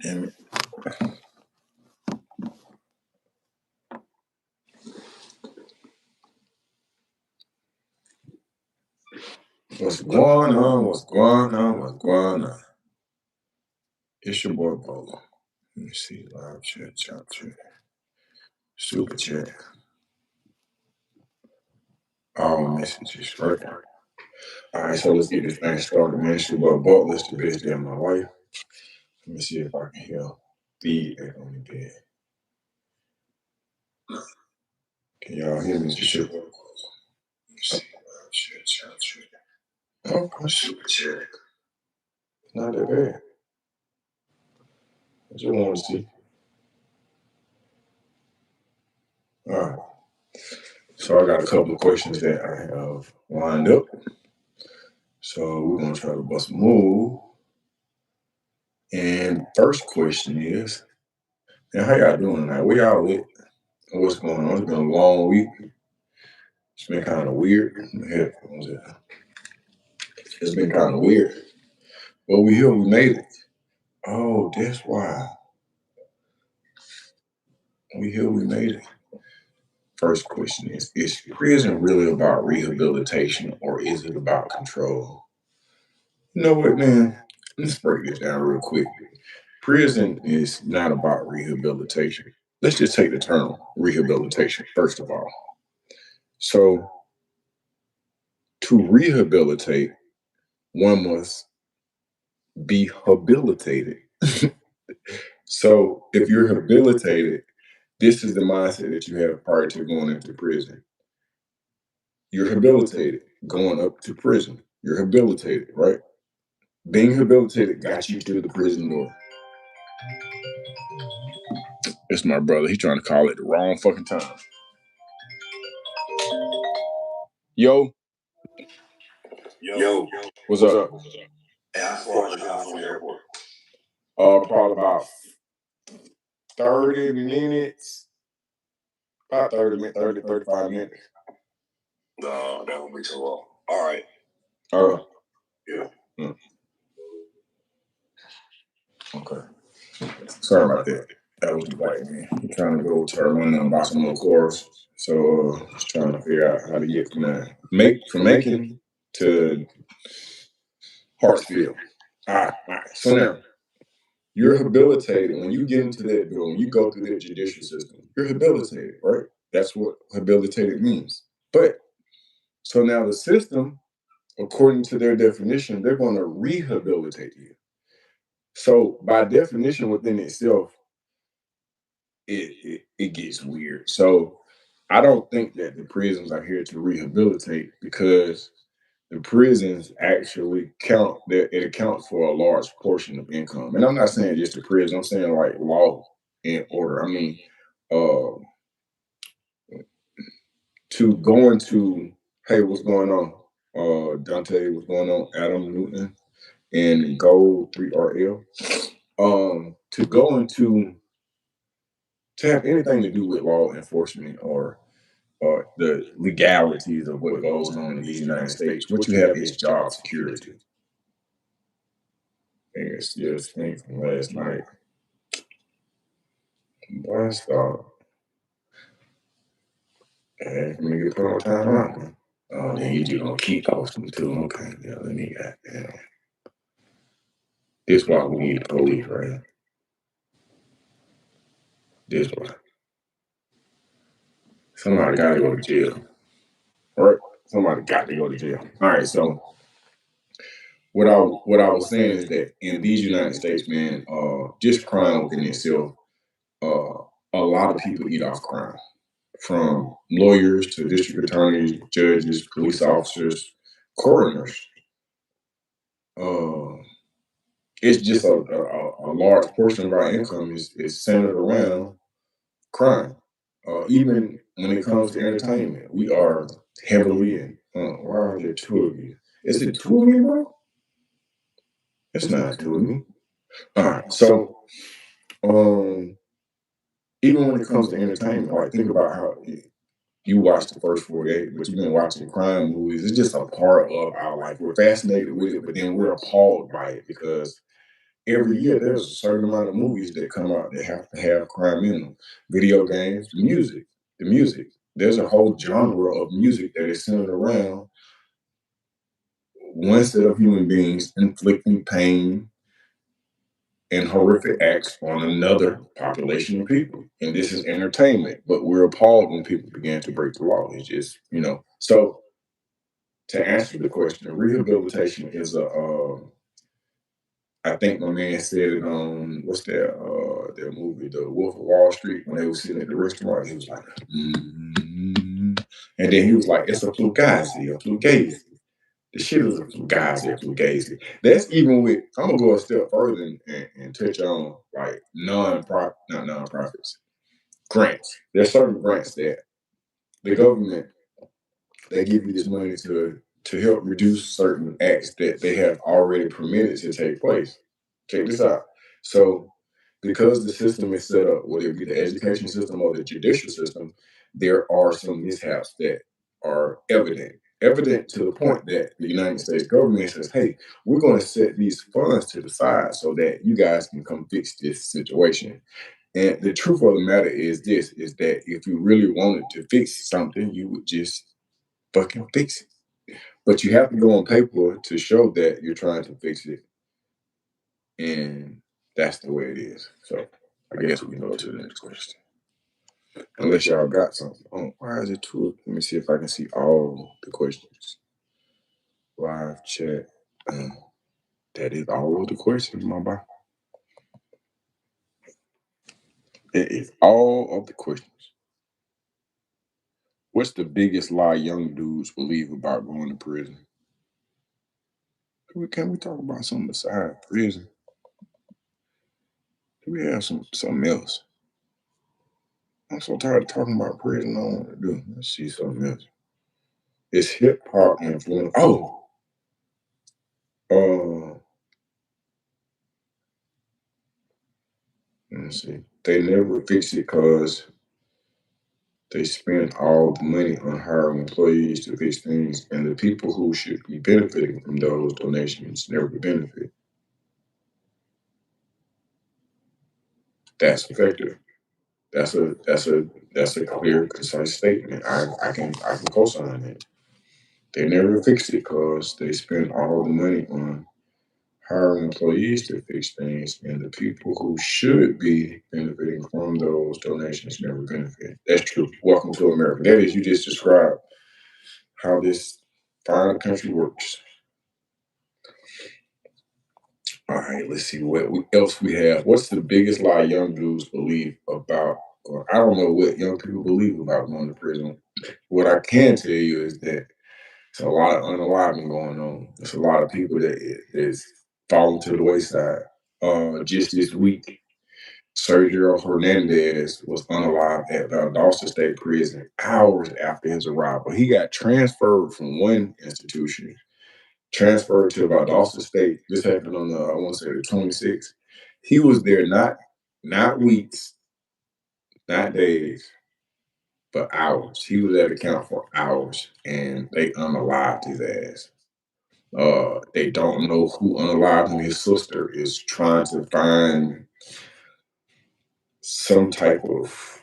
Damn it. What's going on? What's going on? What's going on? It's your boy Bolo. Let me see. Live chat, super chat. All messages, right? All right, so let's get this thing started, man. It's your boy Bolo. It's the best day of my life. Let me see if I can hear feedback on the bed. Can y'all hear me? It's your boy Bolo. Let me see. Live chat. Oh, super chat. Not that bad. I just want to see. All right. So I got a couple of questions that I have lined up. So we're gonna try to bust a move. And first question is, and how y'all doing tonight? Where y'all at? What's going on? It's been a long week. It's been kind of weird. It's been kind of weird. But we here, we made it. Oh, that's why. We here, we made it. First question is prison really about rehabilitation or is it about control? You know what, man? Let's break this down real quick. Prison is not about rehabilitation. Let's just take the term rehabilitation, first of all. So, to rehabilitate, one must be habilitated. So, if you're habilitated, this is the mindset that you have prior to going into prison. You're habilitated going up to prison. You're habilitated, right? Being habilitated got you to the prison door. It's my brother. He's trying to call it the wrong fucking time. Yo. What's up? How far is y'all from the airport? Probably about 30 minutes. About 35 minutes. No, that won't be too long. All right. Yeah. Okay. Sorry about that. That was the white man. He's trying to go to Atlanta and buy some more cars. So just trying to figure out how to get from Macon to Hartsfield. All right. So now, you're habilitated. When you get into that building, you go through that judicial system, you're habilitated, right? That's what habilitated means. But so now the system, according to their definition, they're going to rehabilitate you. So by definition within itself, it gets weird. So I don't think that the prisons are here to rehabilitate because the prisons actually count that it accounts for a large portion of income. And I'm not saying just the prison, I'm saying like law and order. I mean, uh, to go into, hey, what's going on? Dante, what's going on? Adam Newton and Gold 3RL. To go into to have anything to do with law enforcement or the legalities of what goes on in these United States, what you have is job security. And it's just thing from last night. Boy, stop. And let me get put on time out. Oh, then you just gonna keep posting too. Okay, yeah, let me get that. This why we need the police, right? This why. Somebody gotta go to jail. Right? Somebody got to go to jail. All right, so what I was saying is that in these United States, man, just crime within itself, a lot of people eat off crime, from lawyers to district attorneys, judges, police officers, coroners. It's just a large portion of our income is centered around crime. Even when it comes to entertainment, we are heavily in. Why are there two of you? Is it two of me, bro? It's not two of me. All right, so even when it comes to entertainment, like think about how you watch the first 48, but you've been watching crime movies. It's just a part of our life. We're fascinated with it, but then we're appalled by it because every year there's a certain amount of movies that come out that have to have crime in them. Video games, the music. There's a whole genre of music that is centered around one set of human beings inflicting pain and horrific acts on another population of people. And this is entertainment, but we're appalled when people begin to break the law. It's just, So to answer the question, rehabilitation is I think my man said it on what's that movie, The Wolf of Wall Street, when they were sitting at the restaurant. He was like, and then he was like, it's a fugazi. The shit is a fugazi. That's even with. I'm gonna go a step further and touch on like not nonprofits, grants. There's certain grants that the government they give you this money to help reduce certain acts that they have already permitted to take place. Check this out. So, because the system is set up, whether it be the education system or the judicial system, there are some mishaps that are evident to the point that the United States government says, hey, we're going to set these funds to the side so that you guys can come fix this situation. And the truth of the matter is this, is that if you really wanted to fix something, you would just fucking fix it. But you have to go on paper to show that you're trying to fix it. And that's the way it is. So I guess we can go to the next question. Unless y'all got something. Oh, why is it two? Let me see if I can see all the questions. Live chat. That is all of the questions, my boy. That is all of the questions. What's the biggest lie young dudes believe about going to prison? Can we talk about something besides prison? Do we have something else? I'm so tired of talking about prison. I don't want to do. Let's see something else. It's hip hop influence. Let me see. They never fix it because they spend all the money on hiring employees to fix things, and the people who should be benefiting from those donations never benefit. That's effective. That's a clear, concise statement. I can co-sign it. They never fix it because they spend all the money on hiring employees to fix things, and the people who should be benefiting from those donations never benefit. That's true. Welcome to America. That is, you just described how this fine country works. All right, let's see what else we have. What's the biggest lie young dudes believe about? Or I don't know what young people believe about going to prison. What I can tell you is that there's a lot of unaliving going on. There's a lot of people that is falling to the wayside. Just this week, Sergio Hernandez was unalived at Valdosta State Prison hours after his arrival. He got transferred from one institution, transferred to Valdosta State. This happened on I want to say the 26th. He was there not weeks, not days, but hours. He was at the count for hours, and they unalived his ass. They don't know who unalived him. His sister is trying to find some type of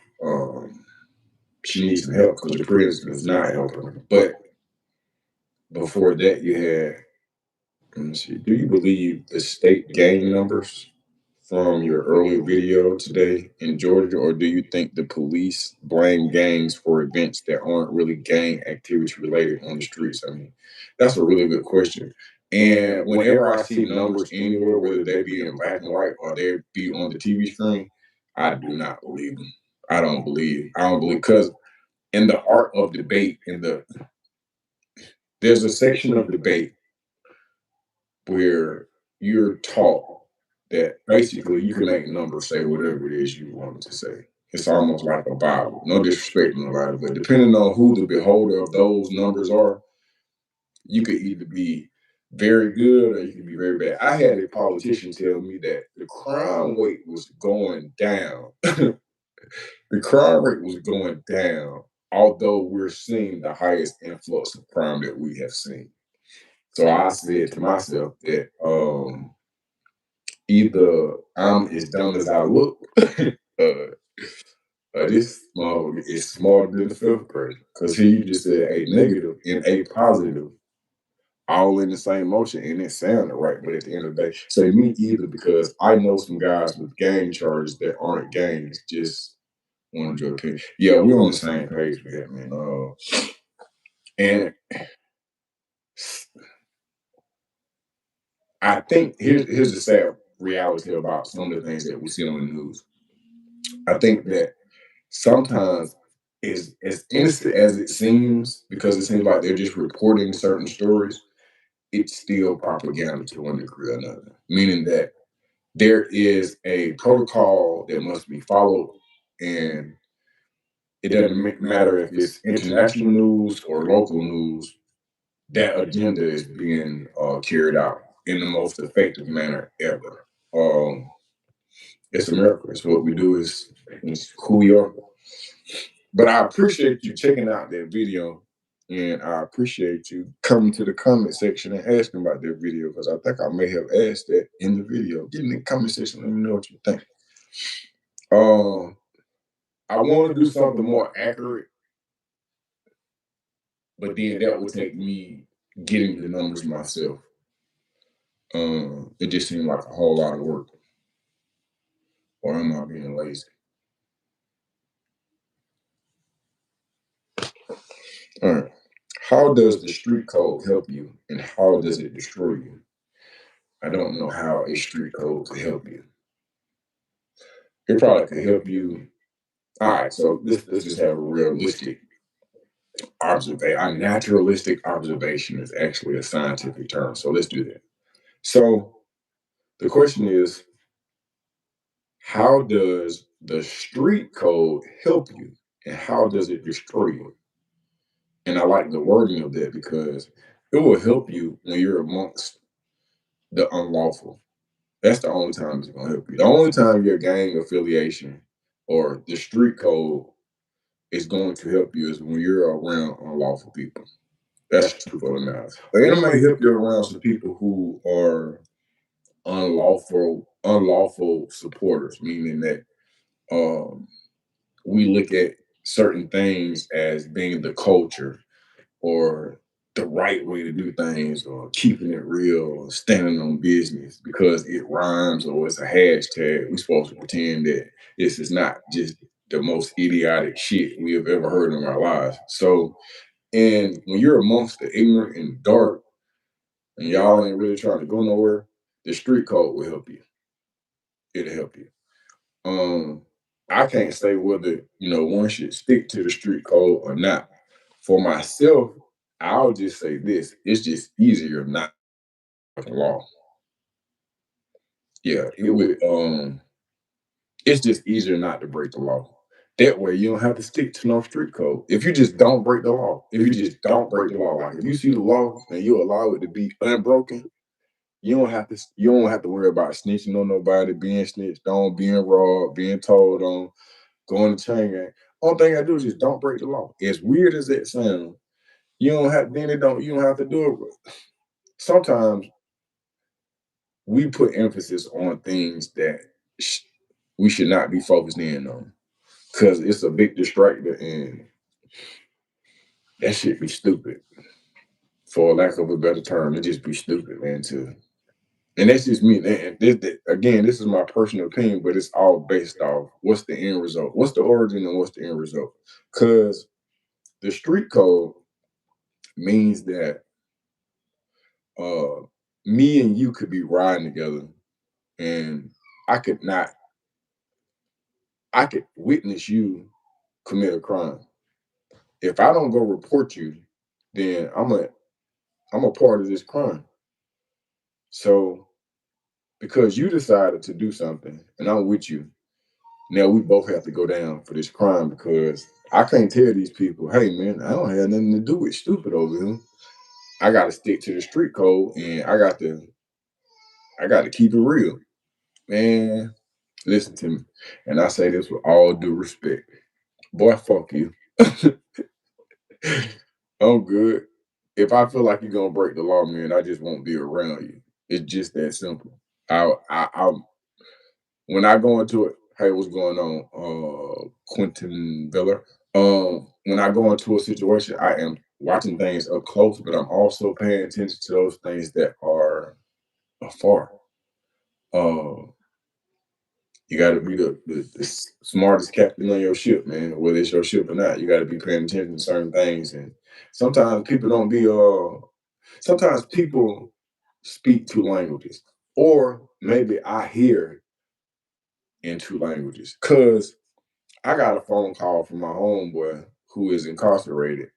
she needs some help because the prison is not helping her. But before that, you had, let me see, do you believe the state gang numbers from your earlier video today in Georgia, or do you think the police blame gangs for events that aren't really gang activity related on the streets? I mean, that's a really good question. And whenever I see numbers anywhere, whether they be in black and white or they be on the TV screen, I do not believe them. I don't believe because in the art of debate, there's a section of debate where you're taught that basically you can make numbers say whatever it is you want it to say. It's almost like a Bible. No disrespect to nobody, but depending on who the beholder of those numbers are, you could either be very good or you could be very bad. I had a politician tell me that the crime rate was going down. The crime rate was going down, although we're seeing the highest influx of crime that we have seen. So I said to myself that either I'm as dumb as I look, this motherfucker is smarter than the fifth grader. Because here you just said a negative and a positive all in the same motion, and it sounded right. But at the end of the day, so me either, because I know some guys with gang charges that aren't gangs, just want to drug pay. Yeah, we're on the same page with that, man. And I think here's the sad reality about some of the things that we see on the news. I think that sometimes is as innocent as it seems, because it seems like they're just reporting certain stories, it's still propaganda to one degree or another. Meaning that there is a protocol that must be followed, and it doesn't matter if it's international news or local news, that agenda is being carried out in the most effective manner ever. It's America. It's what we do. It's who we are. But I appreciate you checking out that video, and I appreciate you coming to the comment section and asking about that video, because I think I may have asked that in the video. Get in the comment section. Let me know what you think. I want to do something more accurate, but then that would take me getting the numbers myself. It just seemed like a whole lot of work. Or am I being lazy? All right. How does the street code help you, and how does it destroy you? I don't know how a street code could help you. It probably could help you. All right, so let's just have a realistic observation. A naturalistic observation is actually a scientific term. So let's do that. So the question is, how does the street code help you, and how does it destroy you? And I like the wording of that, because it will help you when you're amongst the unlawful. That's the only time it's gonna help you. The only time your gang affiliation or the street code is going to help you is when you're around unlawful people. That's the truth of the matter. But it may help you around some people who are unlawful supporters, meaning that we look at certain things as being the culture or the right way to do things, or keeping it real, or standing on business because it rhymes or it's a hashtag. We're supposed to pretend that this is not just the most idiotic shit we have ever heard in our lives. So, and when you're amongst the ignorant and dark, and y'all ain't really trying to go nowhere, the street code will help you. It'll help you. I can't say whether one should stick to the street code or not. For myself, I'll just say this: it's just easier not to law. Yeah, it would. It's just easier not to break the law. That way, you don't have to stick to no street code. If you just don't break the law, if you just don't break the law, like if you see the law and you allow it to be unbroken, you don't have to. You don't have to worry about snitching on nobody, being snitched on, being robbed, being told on, going to chain gang. Only thing I do is just don't break the law. As weird as that sounds, you don't have. Then it don't. You don't have to do it. Sometimes we put emphasis on things that we should not be focused in on, because it's a big distractor, and that shit be stupid. For lack of a better term, it just be stupid, man. And that's just me. And this is my personal opinion, but it's all based off what's the end result, what's the origin, and what's the end result. Because the street code means that me and you could be riding together, and I could not, I could witness you commit a crime. If I don't go report you, then I'm a part of this crime. So because you decided to do something and I'm with you, now we both have to go down for this crime, because I can't tell these people, hey man, I don't have nothing to do with stupid over here. I gotta stick to the street code, and I got to keep it real. Man, listen to me. And I say this with all due respect. Boy, fuck you. I'm good. If I feel like you're gonna break the law, man, I just won't be around you. It's just that simple. I when I go into it, hey, what's going on? Quentin Viller. When I go into a situation, I am watching things up close, but I'm also paying attention to those things that are afar. Uh, you got to be the smartest captain on your ship, man. Whether it's your ship or not, you got to be paying attention to certain things. And sometimes people don't be. Sometimes people speak two languages, or maybe I hear in two languages. Cause I got a phone call from my homeboy who is incarcerated,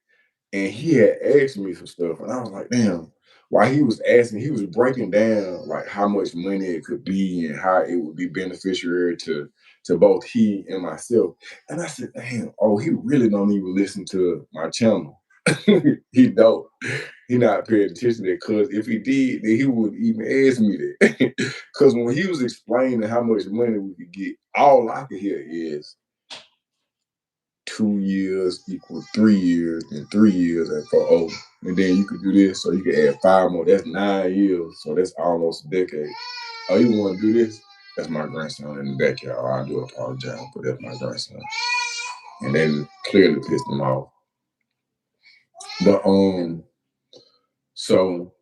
and he had asked me some stuff, and I was like, damn. While he was asking, he was breaking down like how much money it could be and how it would be beneficiary to both he and myself. And I said, damn, oh, he really don't even listen to my channel. He don't. He not paying attention to that. Cause if he did, then he would even ask me that. Cause when he was explaining how much money we could get, all I could hear is 2 years equals 3 years, and 3 years and for oh, and then you could do this, so you can add 5 more. That's 9 years, so that's almost a decade. Oh, you want to do this? That's my grandson in the backyard. I do apologize, but that's my grandson, and then clearly pissed him off. But so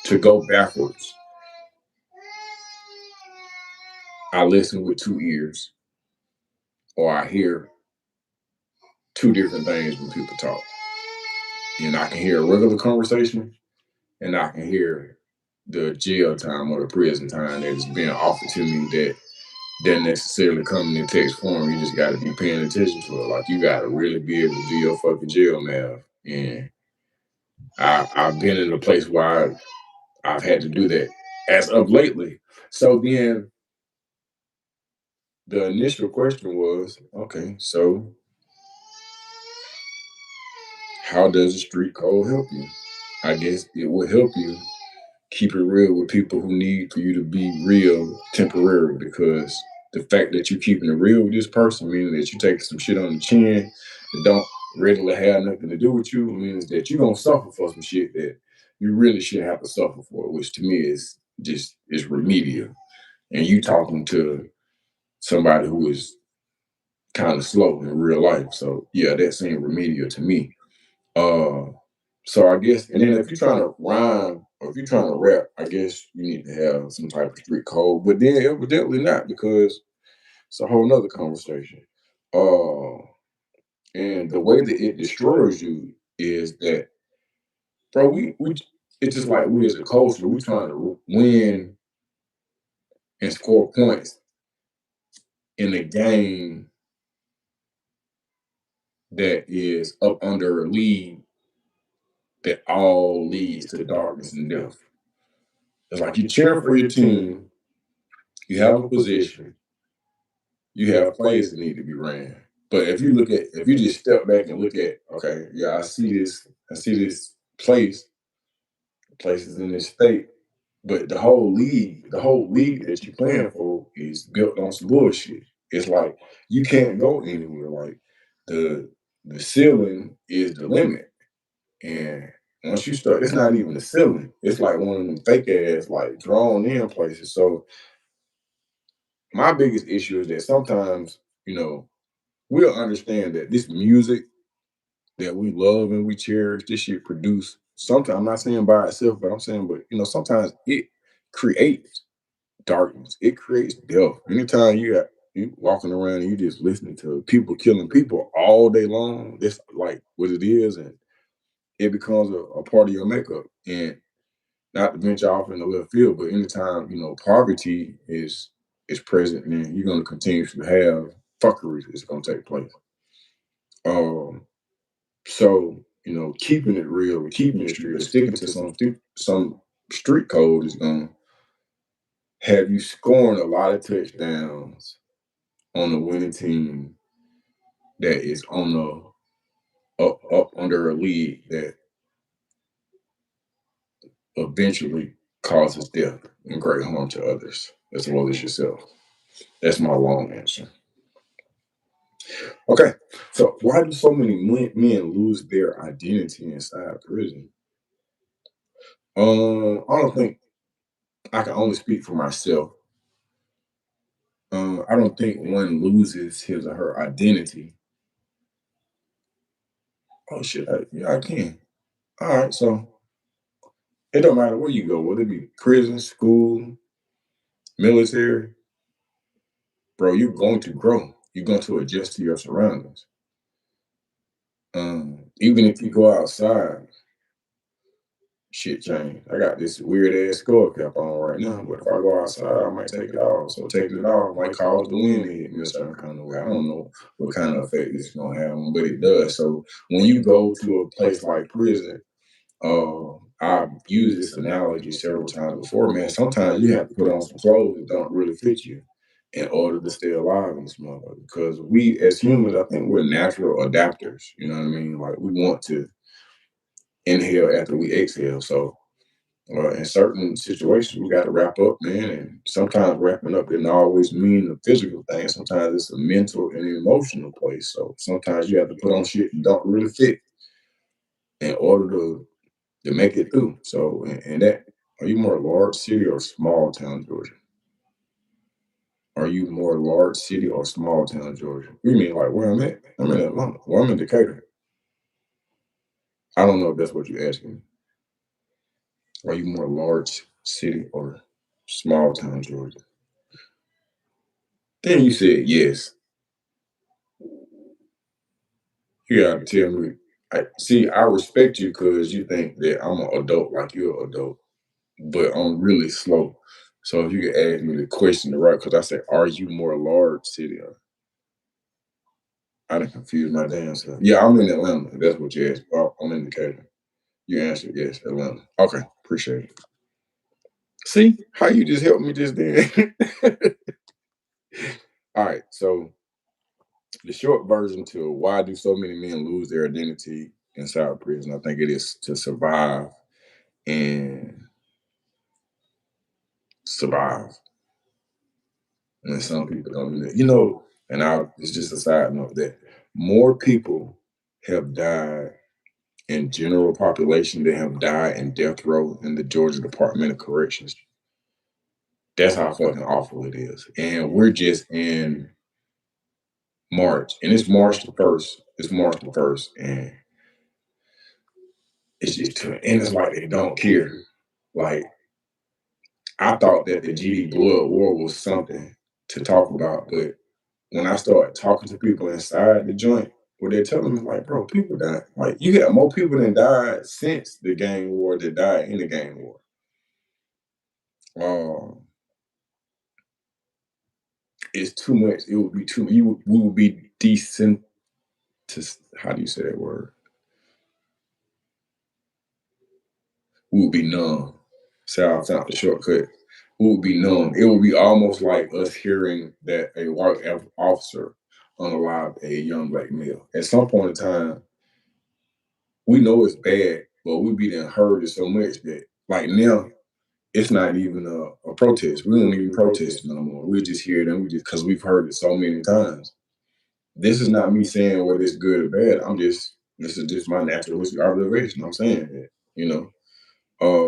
to go backwards, I listen with 2 ears, or I hear two different things when people talk, and I can hear a regular conversation, and I can hear the jail time or the prison time that is being offered to me that doesn't necessarily come in text form. You just got to be paying attention to it. Like you got to really be able to do your fucking jail math. And I've been in a place where I've had to do that as of lately. So then the initial question was, okay, so how does the street code help you? I guess it will help you keep it real with people who need for you to be real temporarily, because the fact that you're keeping it real with this person, meaning that you take some shit on the chin that don't regularly have nothing to do with you, means that you're gonna suffer for some shit that you really shouldn't have to suffer for, which to me is remedial. And you talking to somebody who is kind of slow in real life. So yeah, that seemed remedial to me. Uh so I guess, and then if you're trying to rhyme or if you're trying to rap, I guess you need to have some type of street code. But then evidently not, because it's a whole nother conversation. Uh, and the way that it destroys you is that, bro, we it's just like we as a culture, we trying to win and score points in a game that is up under a league that all leads to darkness and death. It's like you cheer for your team, you have a position, you have plays that need to be ran. But if you just step back and look at, okay, yeah, I see this place, places in this state, but the whole league that you're playing for is built on some bullshit. It's like you can't go anywhere. Like the the ceiling is the limit. And once you start, it's not even the ceiling. It's like one of them fake ass, like drawn in places. So my biggest issue is that sometimes, we'll understand that this music that we love and we cherish, this shit produce sometimes, I'm not saying by itself, but I'm saying, but sometimes it creates darkness. It creates death. Anytime you walking around and you just listening to people killing people all day long, that's like what it is, and it becomes a part of your makeup. And not to venture off in the left field, but anytime, poverty is present, then you're gonna continue to have fuckery that's gonna take place. Um, so keeping it real, keeping it street, or sticking to some street code is gonna have you scoring a lot of touchdowns on a winning team that is on up under a league that eventually causes death and great harm to others as well as yourself. That's my long answer. Okay, so why do so many men lose their identity inside prison? I don't think I can only speak for myself. I don't think one loses his or her identity. Oh shit, yeah, I can. All right, so it don't matter where you go, whether it be prison, school, military, bro. You're going to grow. You're going to adjust to your surroundings. Even if you go outside, shit change. I got this weird ass skull cap on right now, but if I go outside, I might take it off. So taking it off might cause the wind to hit me a certain kind of way. I don't know what kind of effect it's gonna have, but it does. So when you go to a place like prison, I've used this analogy several times before, man. Sometimes you have to put on some clothes that don't really fit you in order to stay alive in this motherfucker. Because we as humans, I think we're natural adapters. You know what I mean? Like we want to inhale after we exhale. So in certain situations, we got to wrap up, man. And sometimes wrapping up didn't always mean a physical thing. Sometimes it's a mental and emotional place. So sometimes you have to put on shit that don't really fit in order to make it through. So, and that, are you more large city or small town Georgia? Are you more large city or small town Georgia? You mean like where I'm at? I'm in Atlanta. Well, I'm in Decatur. I don't know if that's what you're asking me. Are you more large city or small town Georgia? Then you said yes. You gotta tell me. I see. I respect you because you think that I'm an adult, like you're an adult, but I'm really slow. So if you could ask me the question right, because I said, "Are you more large city?" I done confused my damn self. Yeah, I'm in Atlanta. If that's what you asked. Oh, I'm in Decatur. You answered yes, Atlanta. Okay, appreciate it. See how you just helped me just then. All right, so the short version to why do so many men lose their identity inside prison? I think it is to survive and survive. And some people don't do that. You know, and it's just a side note that more people have died in general population than have died in death row in the Georgia Department of Corrections. That's how fucking awful it is. And we're just in March. And it's March the 1st. It's March the 1st. And it's just and it's like they don't care. Like I thought that the GD Blood War was something to talk about, but when I started talking to people inside the joint, what they're telling me, like, bro, people died. Like, you got more people than died since the gang war that died in the gang war. Um, it's too much. It would be too. We would be decent. To how do you say that word? We would be numb. Sounds out the shortcut. We would be numb. It would be almost like us hearing that a white officer unalived a young black male. At some point in time, we know it's bad, but we be done heard it so much that like now it's not even a protest. We don't even protest no more. We just hear them because we've heard it so many times. This is not me saying whether it's good or bad. This is just my natural observation. I'm saying that, you know.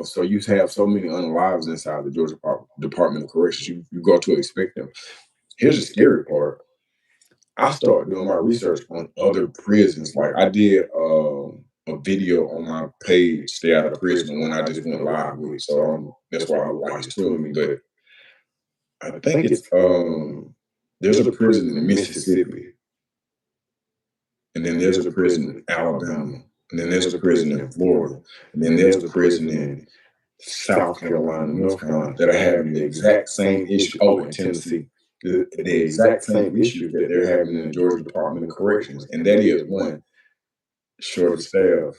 So you have so many unalives inside the Georgia Department of Corrections. You go to expect them. Here's the scary part. I started doing my research on other prisons. Like I did a video on my page, Stay Out of Prison, when I just went live with it. So that's why like it's touring me. But I think it's there's a prison in Mississippi, and then there's a prison in Alabama, and then there's a prison in Florida, and then there's a prison in South Carolina, North Carolina that are having the exact same issue. Oh, in Tennessee, the exact same issues that they're having in the Georgia Department of Corrections, and that is one, short of staff,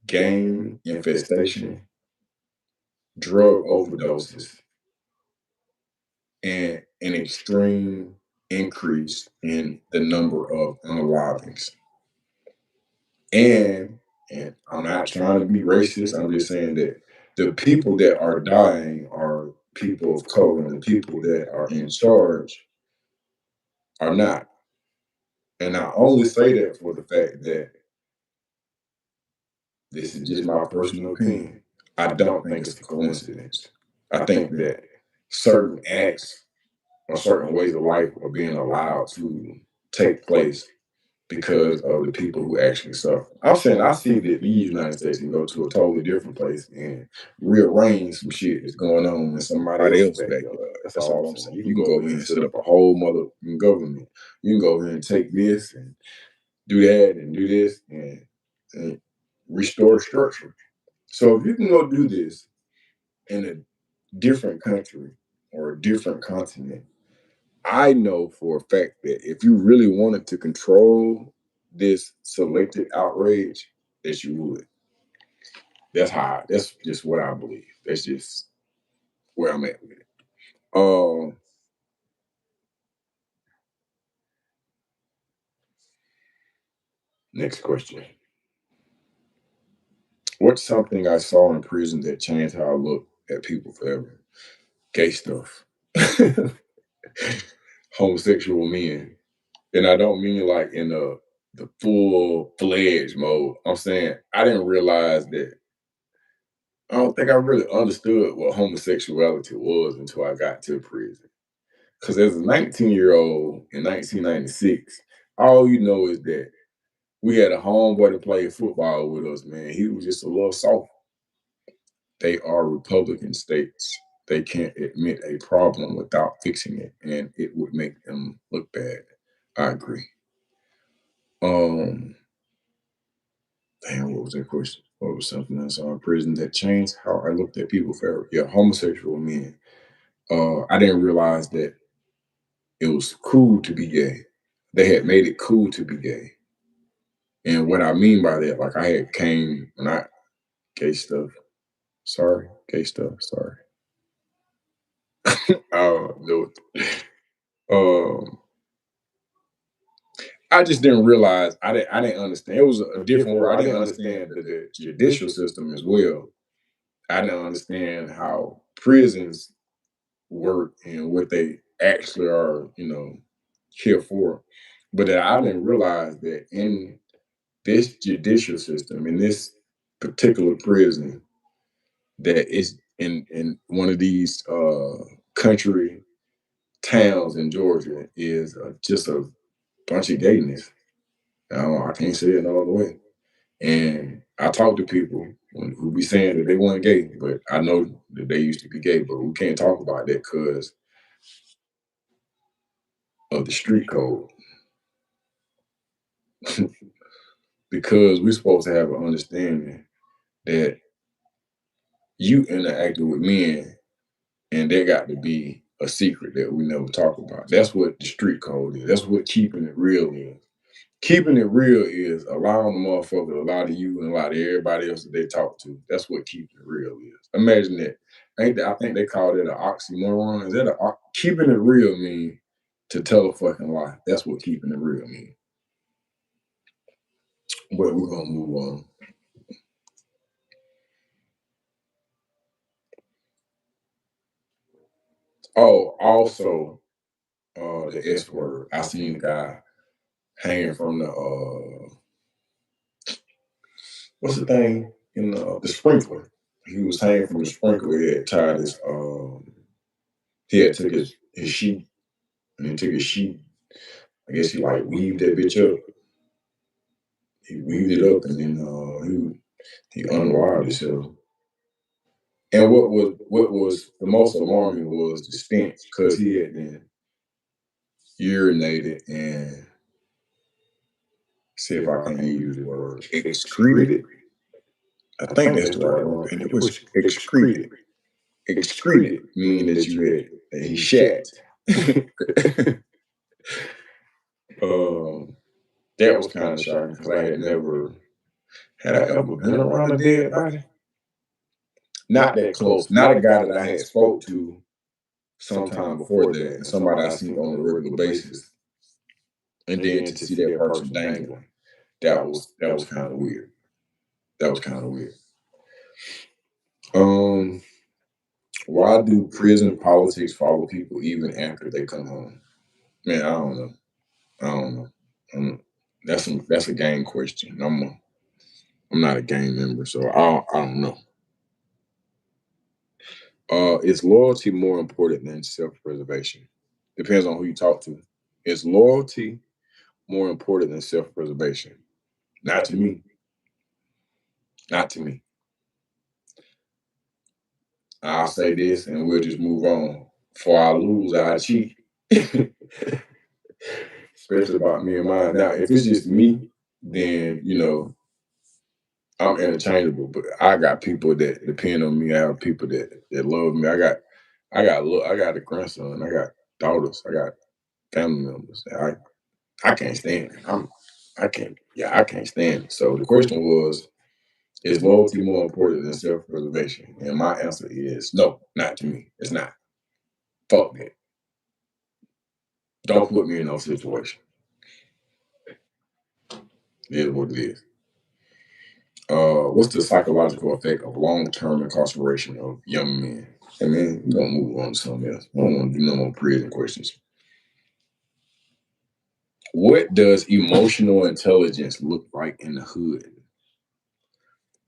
gang infestation, drug overdoses, and an extreme increase in the number of unalivings. And I'm not trying to be racist. I'm just saying that the people that are dying are people of color, and the people that are in charge are not. And I only say that for the fact that this is just my personal opinion. I don't think it's a coincidence. I think that certain acts or certain ways of life are being allowed to take place because of the people who actually suffer. I'm saying I see that the United States can go to a totally different place and rearrange some shit that's going on in somebody else's backyard. That's all I'm saying. You can go over here and set up a whole mother government. You can go over here and take this and do that and do this and restore structure. So if you can go do this in a different country or a different continent, I know for a fact that if you really wanted to control this selected outrage, that you would. That's just what I believe. That's just where I'm at with it. Next question. What's something I saw in prison that changed how I look at people forever? Gay stuff. Homosexual men. And I don't mean like in the full fledged mode. I'm saying I didn't realize that. I don't think I really understood what homosexuality was until I got to prison. Because as a 19-year-old in 1996, all you know is that we had a homeboy that played football with us, man. He was just a little soft. They are Republican states. They can't admit a problem without fixing it, and it would make them look bad. I agree. Damn, what was that question? What was something else in prison that changed how I looked at people forever? Yeah, homosexual men. I didn't realize that it was cool to be gay. They had made it cool to be gay. And what I mean by that, like I had came when I gay stuff. Sorry, gay stuff. Sorry. Oh no. I just didn't realize I didn't understand. It was a different world. I didn't understand the judicial system as well. I didn't understand how prisons work and what they actually are, here for. But I didn't realize that in this judicial system, in this particular prison, that is in one of these country towns in Georgia is just a bunch of gayness. I can't say it no other way. And I talk to people who be saying that they weren't gay, but I know that they used to be gay, but we can't talk about that because of the street code. Because we're supposed to have an understanding that you interacting with men and there got to be a secret that we never talk about. That's what the street code is. That's what keeping it real is. Keeping it real is allowing the motherfucker to lie to you and lie to everybody else that they talk to. That's what keeping it real is. Imagine that. I think they call it an oxymoron. Is that keeping it real mean to tell a fucking lie? That's what keeping it real mean. But we're gonna move on. Oh, also, the S word. I seen a guy hanging from the what's the thing in the sprinkler. He was hanging from the sprinkler. He had tied his he had took his sheet and he took his sheet. I guess he like weaved that bitch up. He weaved it up and then he unwired himself. And what was the most alarming was the stench because he had then urinated and see if I can use the word excreted. I think that's the right word. And it was excreted. Excreted meaning that you had that he shat. That was kind of shocking because I had I ever been around a dead body? Not that close. Not a guy that I had spoke to sometime before that, and somebody I seen on a regular basis. And then to see that person dangling, that was kind of weird. That was kind of weird. Why do prison politics follow people even after they come home? Man, I don't know. I don't know. That's a game question. I'm not a game member, so I don't know. Is loyalty more important than self-preservation? Depends on who you talk to. Is loyalty more important than self-preservation? Not to me. Not to me. I'll say this and we'll just move on. Before I lose, I cheat. Especially about me and mine. Now, if it's just me, then I'm interchangeable. But I got people that depend on me. I have people that love me. I got a grandson. I got daughters. I got family members. I can't stand it. I can't stand it. So the question was, is loyalty more important than self-preservation? And my answer is no, not to me. It's not. Fuck that. Don't put me in no situation. It is what it is. What's the psychological effect of long-term incarceration of young men? Hey man, we're gonna move on to something else. I don't want to do no more prison questions. What does emotional intelligence look like in the hood?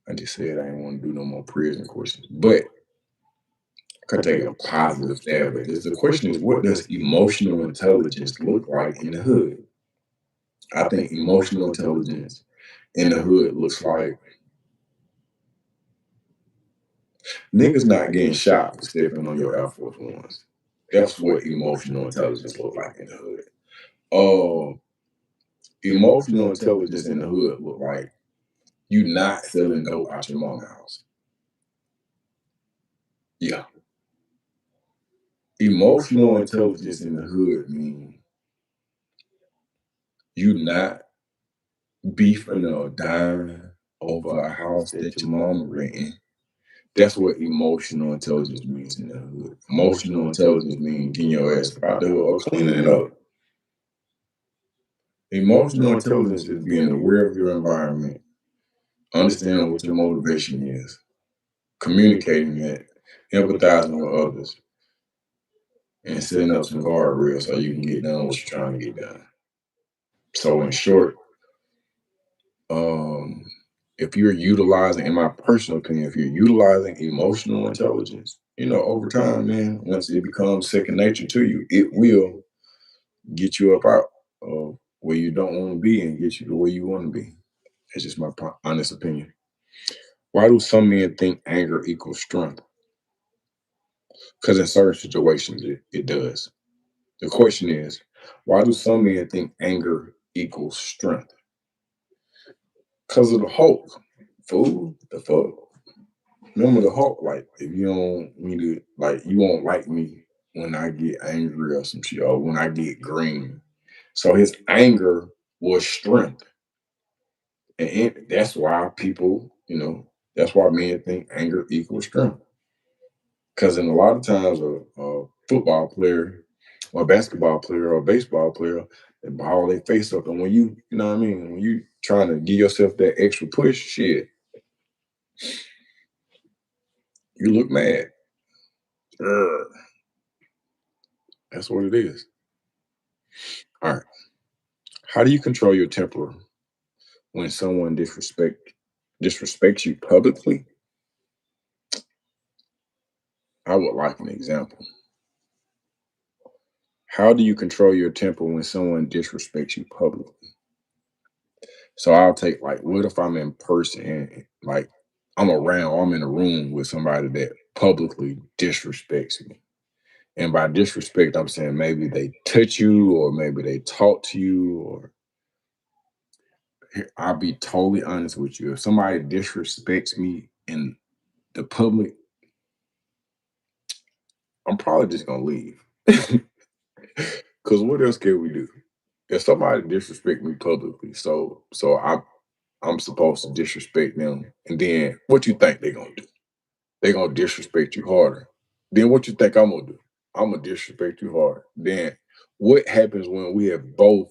I just said I didn't want to do no more prison questions, but I could take a positive stab at this. The question is, what does emotional intelligence look like in the hood? I think emotional intelligence in the hood looks like niggas not getting shot for stepping on your Air Force Ones. That's what emotional intelligence look like in the hood. Emotional intelligence in the hood look like you not selling dope out your mama's house. Yeah. Emotional intelligence in the hood means you not beefing or dying over a house that your mama renting. That's what emotional intelligence means in the hood. Emotional intelligence means getting your ass out there or cleaning it up. Emotional intelligence is being aware of your environment, understanding what your motivation is, communicating it, empathizing with others, and setting up some guardrails so you can get done what you're trying to get done. So in short, if you're utilizing, in my personal opinion, if you're utilizing emotional intelligence, over time, man, once it becomes second nature to you, it will get you up out of where you don't want to be and get you to where you want to be. That's just my honest opinion. Why do some men think anger equals strength? Because in certain situations, it does. The question is, why do some men think anger equals strength? Because of the Hulk. Fool, the fuck. Remember the Hulk, like, if you don't me to, like, you won't like me when I get angry or some shit, or when I get green. So his anger was strength. And that's why people, that's why men think anger equals strength. Because in a lot of times, a football player or a basketball player or a baseball player, they ball their face up. And when you know what I mean? When you trying to give yourself that extra push, shit, you look mad. Urgh. That's what it is. All right. How do you control your temper when someone disrespects you publicly? I would like an example. How do you control your temper when someone disrespects you publicly? So I'll take, like, what if I'm in person and, like, I'm in a room with somebody that publicly disrespects me. And by disrespect, I'm saying maybe they touch you or maybe they talk to you, or I'll be totally honest with you. If somebody disrespects me in the public, I'm probably just gonna leave. Cause what else can we do? If somebody disrespect me publicly, I'm supposed to disrespect them, and then what you think they gonna do? They gonna disrespect you harder. Then what you think I'm gonna do? I'm gonna disrespect you harder. Then what happens when we have both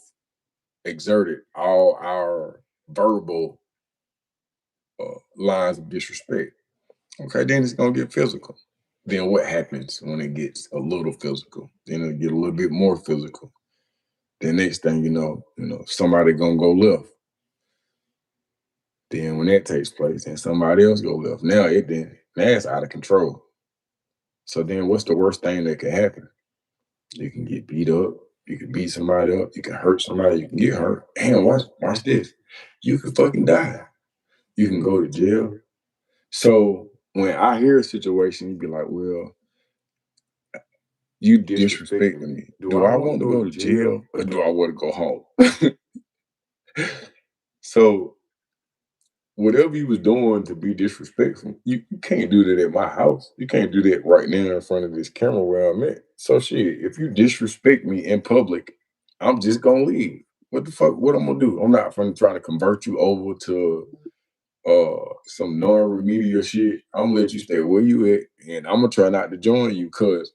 exerted all our verbal lines of disrespect? Okay, then it's gonna get physical. Then what happens when it gets a little physical? Then it'll get a little bit more physical. The next thing somebody gonna go left. Then when that takes place, then somebody else go left. Now it's out of control. So then what's the worst thing that could happen? You can get beat up. You can beat somebody up. You can hurt somebody. You can get hurt. And watch this. You can fucking die. You can go to jail. So when I hear a situation, you be like, well, you disrespecting me. Do I want to go to jail or do I want to go home? So whatever you was doing to be disrespectful, you can't do that at my house. You can't do that right now in front of this camera where I'm at. So shit, if you disrespect me in public, I'm just gonna leave. What the fuck? What I'm gonna do? I'm not trying to convert you over to some non-remedial shit. I'm gonna let you stay where you at, and I'm gonna try not to join you because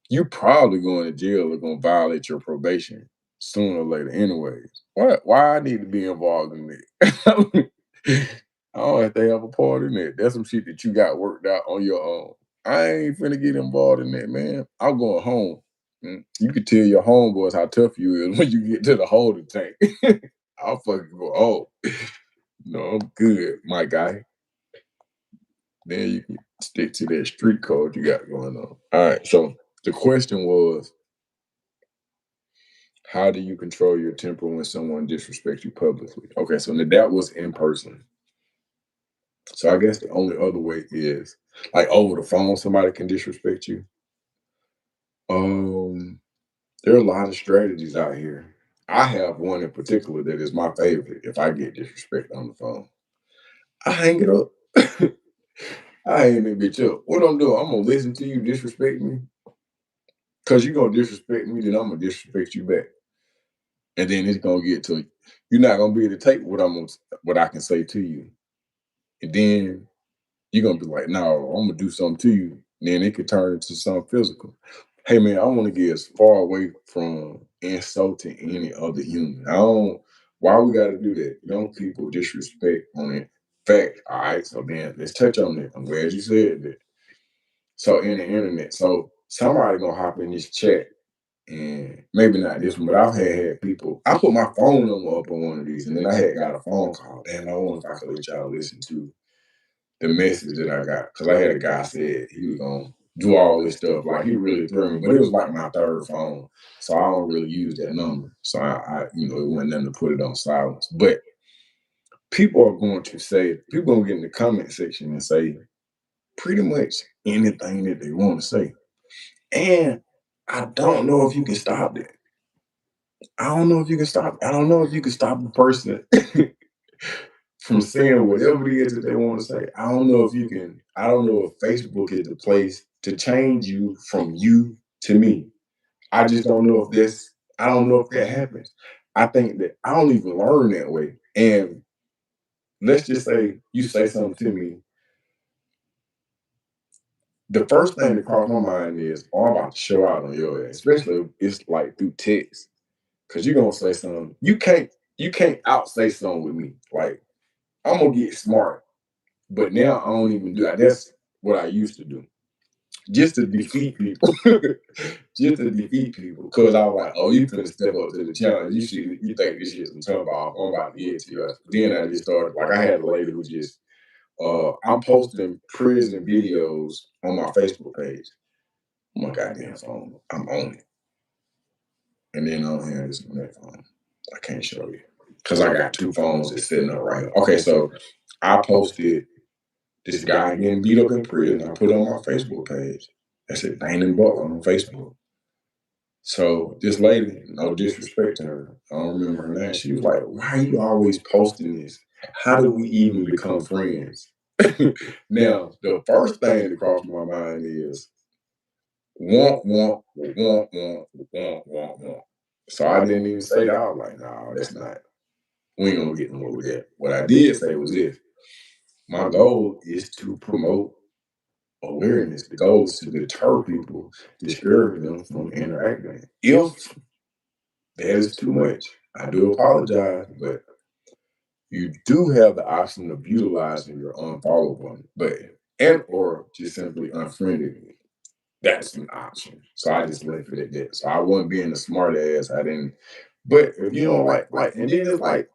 you probably going to jail or gonna violate your probation sooner or later anyways. Why I need to be involved in that? I don't have to have a part in that. That's some shit that you got worked out on your own. I ain't finna get involved in that, man. I'm going home. You can tell your homeboys how tough you is when you get to the holding tank. I'll fucking go home. No, I'm good, my guy. Then you can stick to that street code you got going on. All right, so the question was, how do you control your temper when someone disrespects you publicly? Okay, so that was in person. So I guess the only other way is like over the phone, somebody can disrespect you. There are a lot of strategies out here. I have one in particular that is my favorite. If I get disrespect on the phone, I hang it up. I hang that bitch up. What I'm doing, I'm gonna listen to you disrespect me. Cause you're gonna disrespect me, then I'm gonna disrespect you back. And then it's gonna get to you're not gonna be able to take what I can say to you. And then you're gonna be like, no, I'm gonna do something to you. And then it could turn into something physical. Hey man, I want to get as far away from insulting any other human. I don't why we gotta do that. Young people disrespect on it. Fact, all right, so then let's touch on that. I'm glad you said that. So in the internet, so somebody gonna hop in this chat and maybe not this one, but I've had people. I put my phone number up on one of these, and then I had got a phone call. Damn, I wonder if I could let y'all listen to the message that I got because I had a guy said he was gonna do all this stuff. Like he really threw me, but it was like my third phone, so I don't really use that number. So I it wasn't nothing to put it on silence. But people are going to say, people gonna get in the comment section and say pretty much anything that they want to say, and I don't know if you can stop that. I don't know if you can stop. I don't know if you can stop a person from saying whatever it is that they want to say. I don't know if you can. I don't know if Facebook is the place to change you from you to me. I just don't know if this. I don't know if that happens. I think that I don't even learn that way. And let's just say you say something to me. The first thing that crossed my mind is, oh, I'm about to show out on your ass, especially if it's like through text. Cause you're gonna say something. You can't out say something with me. Like I'm gonna get smart. But now I don't even do that. That's what I used to do. Just to defeat people. Just to defeat people. Cause I was like, oh, you finna step up to the challenge. You think this shit's some tough off. I'm about to get to you. Then I just started like I had a lady who just I'm posting prison videos on my Facebook page. On my goddamn phone. I'm on it. And then on here is my phone. I can't show you. Because I got two phones that's sitting up right here. Okay, so I posted this guy getting beat up in prison. I put it on my Facebook page. I said Dana Butler on Facebook. So this lady, no disrespect to her, I don't remember her name. She was like, "Why are you always posting this? How do we even become friends?" Now, the first thing that crossed my mind is want. So I didn't even say that. I was like, no, that's not. We ain't gonna get nowhere with that. What I did say was this: my goal is to promote awareness. The goal is to deter people, discourage them from interacting. If that is too much, I do apologize, but you do have the option of utilizing your unfollow button and or just simply unfriending me. That's an option. So I just left it at that. So I wasn't being a smart ass. I didn't. But if you don't like, and then it's like,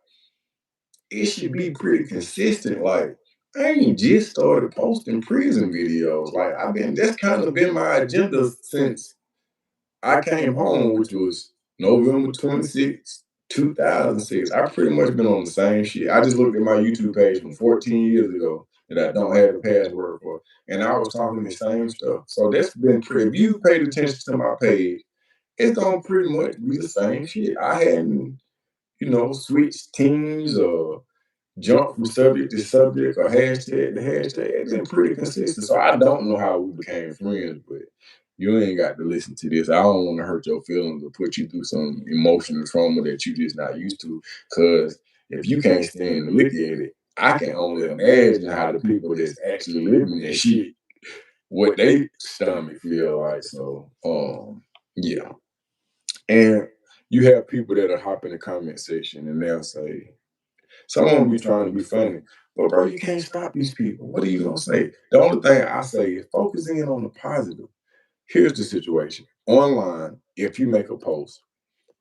it should be pretty consistent. Like, I ain't just started posting prison videos. Like that's kind of been my agenda since I came home, which was November 26, 2006. I pretty much been on the same shit. I just looked at my YouTube page from 14 years ago that I don't have the password for, and I was talking the same stuff. So that's been pretty. If you paid attention to my page, it's gonna pretty much be the same shit. I hadn't, switched teams or jump from subject to subject or hashtag to hashtag. It's been pretty consistent. So I don't know how we became friends, but you ain't got to listen to this. I don't want to hurt your feelings or put you through some emotional trauma that you just not used to. Cause if you can't stand to look at it, I can only imagine how the people that's actually living that shit, what they stomach feel like. So yeah. And you have people that'll hop in the comment section and they'll say, someone be trying to be funny. But bro, you can't stop these people. What are you gonna say? The only thing I say is focus in on the positive. Here's the situation. Online, if you make a post,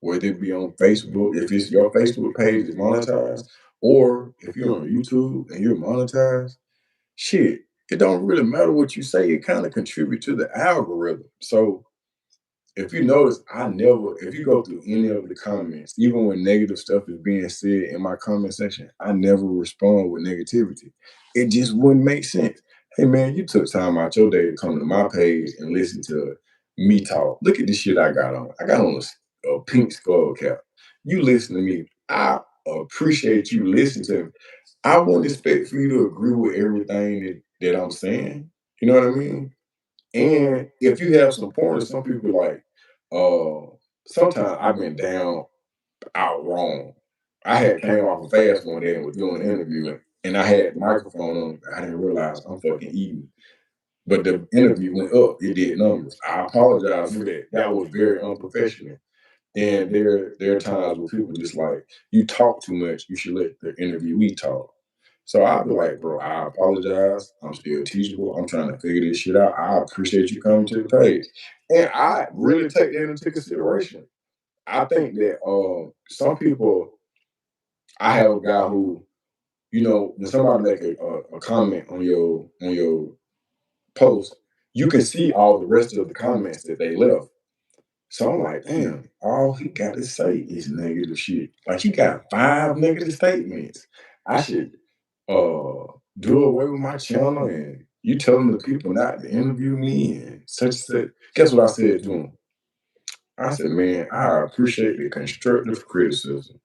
whether it be on Facebook, if it's your Facebook page is monetized, or if you're on YouTube and you're monetized, shit, it don't really matter what you say. It kind of contribute to the algorithm. So if you notice, if you go through any of the comments, even when negative stuff is being said in my comment section, I never respond with negativity. It just wouldn't make sense. Hey man, you took time out your day to come to my page and listen to me talk. Look at the shit I got on. I got on a pink skull cap. You listen to me. I appreciate you listening to me. I wouldn't expect for you to agree with everything that I'm saying. You know what I mean? And if you have some pointers, some people like, sometimes I've been down out wrong. I had came off a fast one day and was doing an interview, and I had the microphone on. I didn't realize I'm fucking eating. But the interview went up. It did numbers. I apologize for that. That was very unprofessional. And there are times where people just like, you talk too much. You should let the interviewee talk. So I'll be like, bro, I apologize. I'm still teachable. I'm trying to figure this shit out. I appreciate you coming to the page. And I really take that into consideration. I think that some people, I have a guy who, when somebody make a comment on your post, you can see all the rest of the comments that they left. So I'm like, damn, all he got to say is negative shit. Like he got 5 negative statements. I should do away with my channel and you telling the people not to interview me and such and such. Guess what I said to him? I said, man, I appreciate the constructive criticism.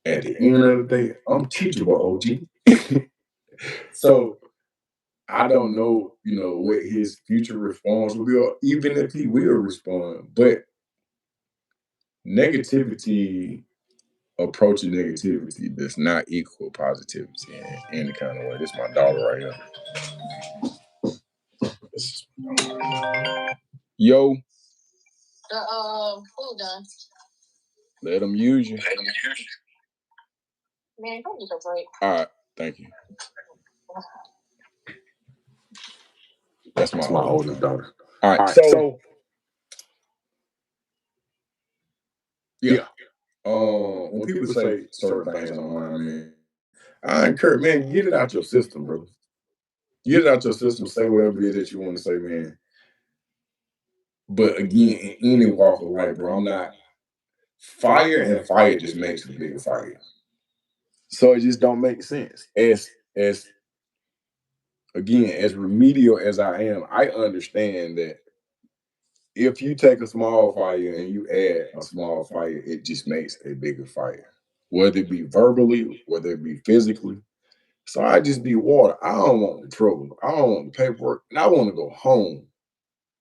At the end of the day, I'm teachable, OG. So I don't know, what his future response will be, or even if he will respond. But negativity, approaching negativity does not equal positivity in any kind of way. This is my daughter right here. Yo. The food done. Let them use you. Man, don't need a break. All right, thank you. That's my oldest daughter. All right, so yeah. When people say certain things online, man, I encourage, man, get it out your system, bro. Get it out your system. Say whatever it is that you want to say, man. But again, in any walk of life, bro, I'm not. Fire and fire just makes a bigger fire. So it just don't make sense. As again, as remedial as I am, I understand that if you take a small fire and you add a small fire, it just makes a bigger fire. Whether it be verbally, whether it be physically. So I just be water. I don't want the trouble. I don't want the paperwork. And I want to go home.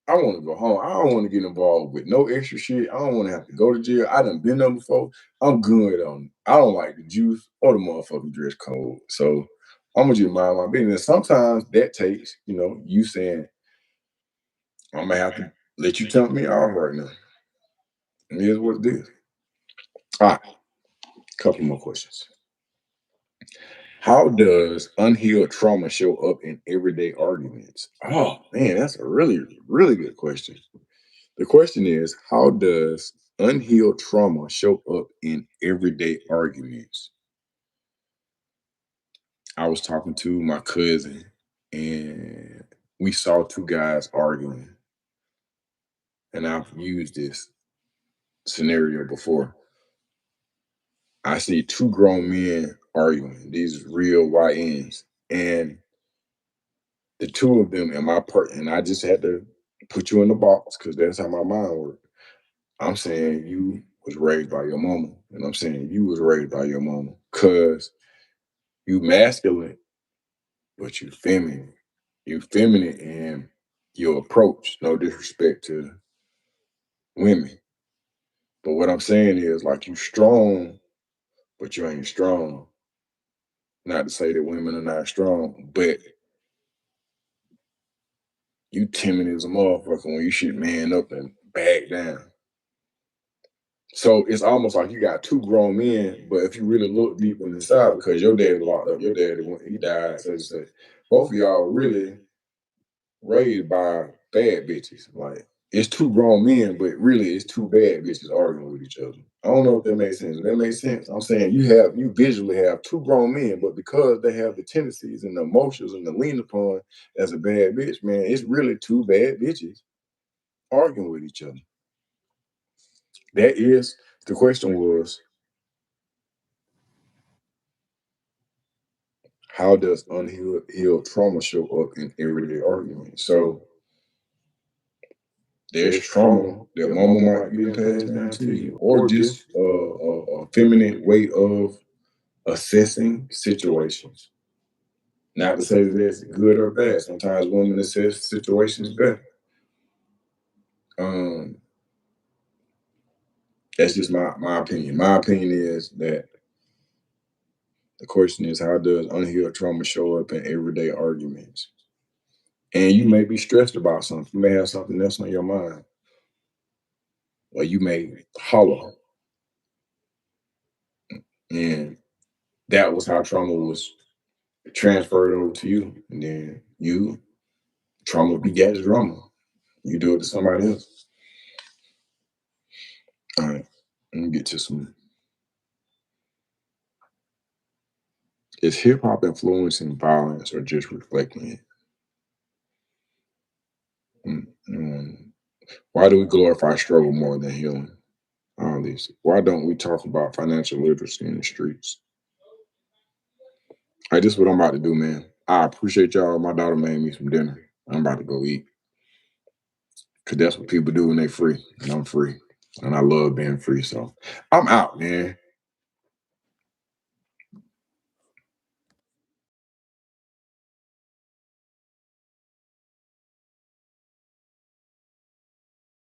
I want to go home. I don't want to get involved with no extra shit. I don't want to have to go to jail. I done been there before. I'm good on it. I don't like the juice or the motherfucking dress code. So I'm gonna just mind my business. Sometimes that takes, you saying, I'm gonna have to let you tempt me off right now. And here's what it is. All right, couple more questions. How does unhealed trauma show up in everyday arguments? Oh man, that's a really, really good question. The question is, how does unhealed trauma show up in everyday arguments? I was talking to my cousin, and we saw two guys arguing, and I've used this scenario before. I see two grown men arguing, these real YNs, and the two of them and my part, and I just had to put you in the box because that's how my mind works. I'm saying you was raised by your mama, and I'm saying you was raised by your mama, cause you masculine, but you feminine. You feminine in your approach. No disrespect to women, but what I'm saying is like you strong, but you ain't strong. Not to say that women are not strong, but you timid as a motherfucker when you should man up and back down. So it's almost like you got two grown men, but if you really look deep inside, because your daddy locked up, your daddy he died, so both of y'all really raised by bad bitches. Like it's two grown men, but really it's two bad bitches arguing with each other. I don't know if that makes sense. If that makes sense. I'm saying you visually have two grown men, but because they have the tendencies and the emotions and the lean upon as a bad bitch, man, it's really two bad bitches arguing with each other. That is the question was, how does unhealed trauma show up in everyday arguments? So there's trauma that mama might be passed down to you, or just a feminine way of assessing situations. Not to say that that's good or bad. Sometimes women assess situations better. Um, that's just my opinion. My opinion is that the question is, how does unhealed trauma show up in everyday arguments? And you may be stressed about something. You may have something else on your mind, or you may holler. And that was how trauma was transferred over to you. And then trauma begets drama. You do it to somebody else. All right, let me get to some. Is hip hop influencing violence or just reflecting it? Why do we glorify struggle more than healing? All these. Why don't we talk about financial literacy in the streets? Hey, this is what I'm about to do, man. I appreciate y'all. My daughter made me some dinner. I'm about to go eat. Cause that's what people do when they free. And I'm free. And I love being free. So I'm out, man.